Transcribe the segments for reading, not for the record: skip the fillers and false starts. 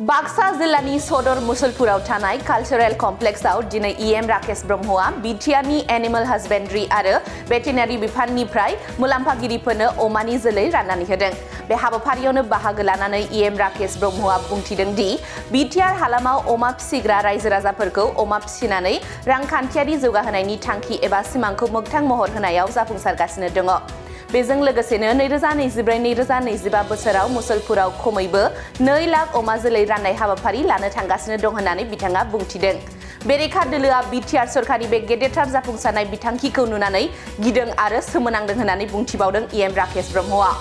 बाक्सा जिल्लानि सदर मुसलपुराव थानाय कालचारेल कमप्लेक्सआव दिनै इएम राकेश ब्रह्मआ बिटिआरनि एनिमेल हासबेन्ड्रि आरो भेटेनारि बिफाननिफ्राय मुलाम्फागिरिफोरनो अमानि जोलै राननानै होदों। बे हाबाफारियावनो बाहागो लानानै इएम राकेश ब्रह्मआ बुंथिदों दि बिटिआर हालामाव अमा फिसिग्रा रायजो राजाफोरखौ अमा फिसिनानै रांखान्थियारि जौगाहोनायनि थांखि एबा सिमांखौ मोगथां महर होनायाव जाफुंसारगासिनो दङ। बेजों लोगोसेनो 2024-2025 बोसोराव मुसलपुराव खमैबो 2 लाख अमा जोलै राननाय हाबाफारि लानो थांगासिनो दं होननानै बिथाङा बुंथिदों। बेरेखा दोलोआ बिटिआर सरकारनि बे गेदेरथार जाफुंसारनाय बिथांखिखौ नुनानै गिदों आरो सोमोनांदों होननानै बुंथिबावदों इएम राकेश ब्रह्मआ।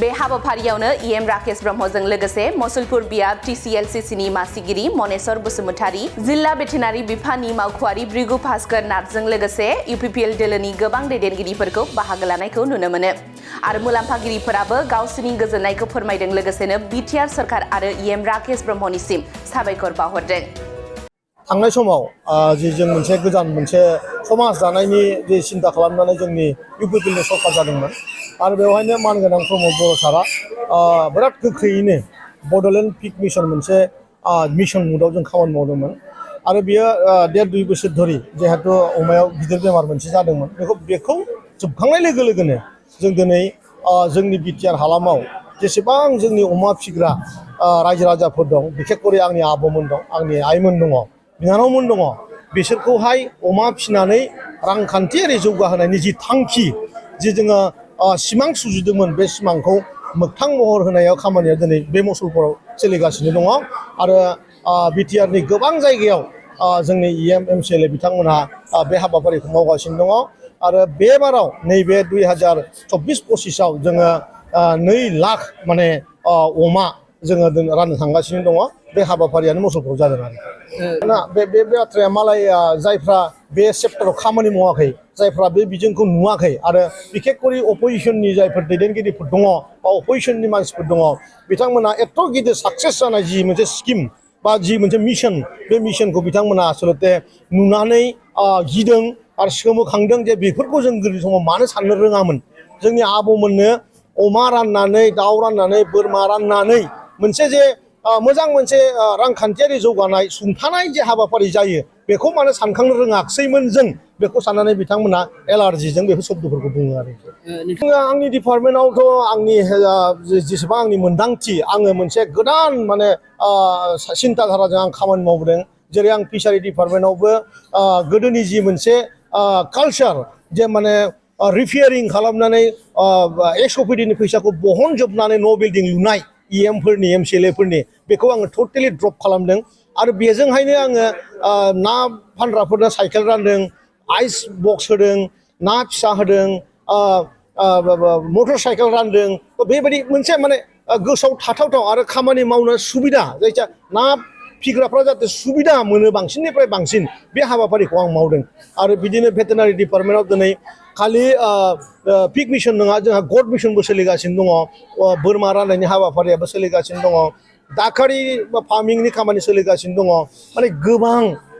बे हाबाफारियावनो इएम राकेश ब्रह्मजों लोगोसे मुसलपुर बियाब टिसिएलसिसिनि मासिगिरि मनेश्वर बसुमतारी, जिल्ला भेटेनारि बिफाननि मावख'आरि भृगु भास्कर नाथजों लोगोसे इउपिपिएल दोलोनि गोबां दैदेनगिरिफोरखौ बाहागो लानायखौ नुनो मोनो। आरो मुलाम्फागिरिफोराबो गावसोरनि गोजोननायखौ फोरमायदों लोगोसेनो बिटिआर सरकार आरो इएम राकेश ब्रह्मनिसिम साबायखर बावहरदों। थांनाय समाव जों मोनसे समाज दानायनि जे सिन्था खालामनानै जोंनि इउपिपिएलनि सरकार जादोंमोन आरो बेवहायनो मानगोनां प्रमद बर' सारा बिराद गोख्रैयैनो बड'लेण्ड पिग मिशन मोनसे मिशन मुडआव जों खामानि मावदोंमोन आरो बियो 1.5-2 बोसोर धरि जिहेतु अमायाव गिदिर बेमार मोनसे जादोंमोन बेखौ जोबखांनाय लोगो लोगोनो जों दिनै जोंनि बिटिआर हालामाव जेसेबां जोंनि अमा फिसिग्रा रायजो राजाफोर दं, बिखेखकरि आंनि आबौमोन दं, आंनि आइमोन दङ, बिनानावमोन दङ, बिसोरखौहाय अमा फिसिनानै रांखान्थियारि जौगाहोनायनि जि थांखि जि जोङो सिमां सुजुदोंमोन बे सिमांखौ मोगथां महर होनायाव खामानिया दिनै बे मुसलपुराव सोलिगासिनो दङ आरो बिटिआरनि गोबां जायगायाव जोंनि इएम एमसिएलए बिथांमोनहा बे हाबाफारिखौ मावगासिनो दङ आरो बे बाराव नैबे 2024-25 जोङो 2 लाख माने अमा जोङो राननो थांगासिनो दङ। बे हाबाफारियानो मुसलपुराव जादों आरो बे बाथ्राया मालाय जायफ्रा बे सेक्टराव खामानि मावाखै, जायफ्रा बे बिजोंखौ नुवाखै आरो बिखेखकरि अपोजिसननि जायफोर दैदेनगिरिफोर दङ बा अपोजिसननि मानसिफोर दङ बिथांमोना एथ' गिदिर साक्सेस जानाय जि मोनसे स्किम बा जि मोनसे मिशन, बे मिशनखौ बिथांमोना आसलते नुनानै गिदों आरो सोमोखांदों जे बेफोरखौ जों गोदो समाव मानो साननो रोङामोन। जोंनि आबौमोननो अमा राननानै, दाउ राननानै, बोरमा राननानै मोनसे जे मोजां मोनसे रांखान्थियारि जौगानाय सुंथानाय जे हाबाफारि जायो बेखौ मानो सानखांनो रोङाखैमोन जों बेखौ साननानै बिथांमोना एलार्जिजों बेफोर शब्दफोरखौ बुङो आरो आंनि डिपार्टमेन्टआवथ' आंनि जेसेबां आंनि मोन्दांथि आङो मोनसे गोदान माने सिन्ताधाराजों आं खामानि मावबोदों। जेरै आं फिसारि डिपार्टमेन्टआवबो गोदोनि जि मोनसे कालचार जे माने रिपेयारिं खालामनानै एसअपिडिनि फैसाखौ बहनजोबनानै न' बिल्डिं लुनाय इएमफोरनि एमसिएलएफोरनि बेखौ आङो टटेलि ड्रप खालामदों आरो बेजोंहायनो आङो ना फानग्राफोरनो साइकेल रानदों, आइस बक्स होदों, ना फिसा होदों, मटर साइकेल रानदों। बेबायदि मोनसे माने गोसोआव थाथावथाव आरो खामानि मावनो सुबिदा जायखिया ना फिग्राफ्रा जाहाथे सुबिदा मोनो बांसिननिफ्राय बांसिन बे हाबाफारिखौ आं मावदों आरो बिदिनो भेटेनारि डिपार्टमेन्टआव दिनै खालि पिग मिशन नङा, जोंहा गड मिशनबो सोलिगासिनो दङ, बोरमा राननायनि हाबाफारियाबो सोलिगासिनो दङ, दाखारि बा फार्मिंनि खामानि सोलिगासिनो दङ। माने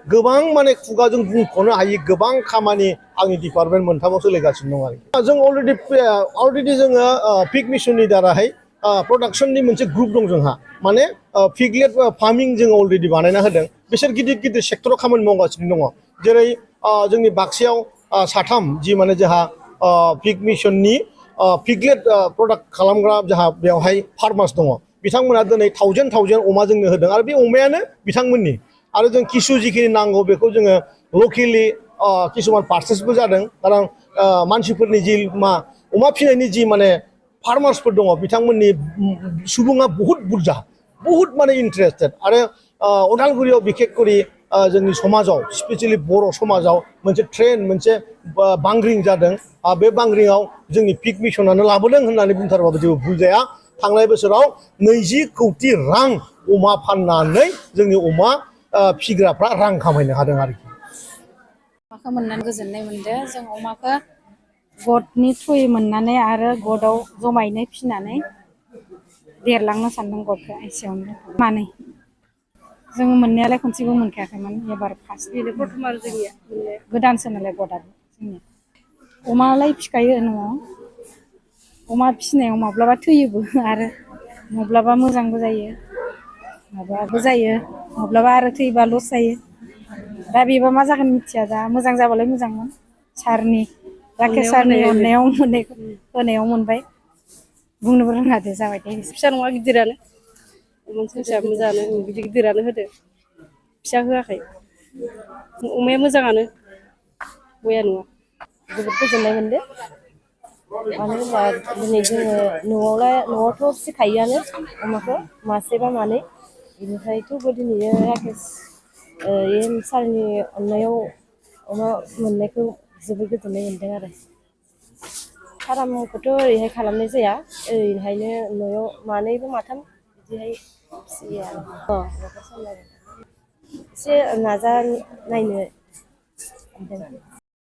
गोबां माने खुगाजों बुंख'नो हायि गोबां खामानि आंनि डिपार्टमेन्ट मोनथामाव सोलिगासिनो दं आरो जों अलरेडि जोङो पिग मिशननि दाराहाय प्रडाक्शननि मोनसे ग्रुप दं जोंहा, माने पिगलेट फार्मिं जों अलरेडि बानायना होदों। बिसोर गिदिर सेक्टराव खामानि मावगासिनो दङ। जेरै जोंनि बाक्सायाव 3 जि माने जोंहा पिग मिशननि पिगलेट प्रडाक्ट खालामग्रा जोंहा बेवहाय फार्मार्स दङ। बिथांमोना दिनै 1000 अमा जोंनो होदों आरो बे अमायानो बिथांमोननि आरो जों किसु जिखिनि नांगौ बेखौ जोङो लकेलि किसुमान पार्चेसबो जादों। खारन मानसिफोरनि जि अमा फिनायनि जि माने फार्मार्सफोर दङ बिथांमोननि सुबुङा बहुत माने इन्टारेस्टेड आरो उदालगुरियाव बिखेखकरि जोंनि समाजाव स्पेसियेलि बर' समाजाव मोनसे ट्रेन्ड मोनसे बांग्रिं जादों। बे बांग्रिंआव जोंनि पिग मिशनानो लाबोदों होननानै बुंथारबाबो जेबो भुल जाया। थांनाय बोसोराव 20 कौटि रां अमा फाननानै जोंनि अमा फिग्राफ्रा रां खामायनो हादों आरोखि। अमाखौ मोननानै गोजोननाय मोनदों। जों अमाखौ गडनि थ्रुयै मोननानै आरो गडआव जमायैनो फिनानै देरलांनो सानदों गडखौ एसेयावनो मानै जों मोननायालाय खनसेबो मोनखायाखैमोन, एबार फार्स्ट गोदानसो नालाय गडआबो जोंनिया। अमालाय फिखायो न'आव, अमा फिसिनायाव माब्लाबा थैयोबो आरो माब्लाबा मोजांबो जायो। माबाबो जायो माब्लाबा आरो थैबा लस जायो दा बेबा मा जागोन मिथिया दा मोजां जाबालाय मोजांमोन सारनि राकेश सारनि अननायाव होनायाव मोनबाय बुंनोबो रोङा दे जाबाय दे फिसा नङा गिदिरानो मोनसे फिसा मोजाङानो गिदिर गिदिरानो होदो फिसा होआखै अमाया मोजाङानो बया नङा जोबोद गोजोननाय मोनदों मानो होनबा दिनै जोङो न'आवथ' फिसिखायोआनो अमाखौ मासेबा मानै बेनिफ्राय थेवबो दिनैयो राकेश सारनि अननायाव अमा मोननायखौ जोबोद गोजोननाय मोन्दों आरो फारामखौथ' ओरैहाय खालामनाय जाया ओरैहायनो न'आव मानैबो माथाम बिदिहाय फिसियो आरो न'खर सामलायो एसे नाजानायनो सानदों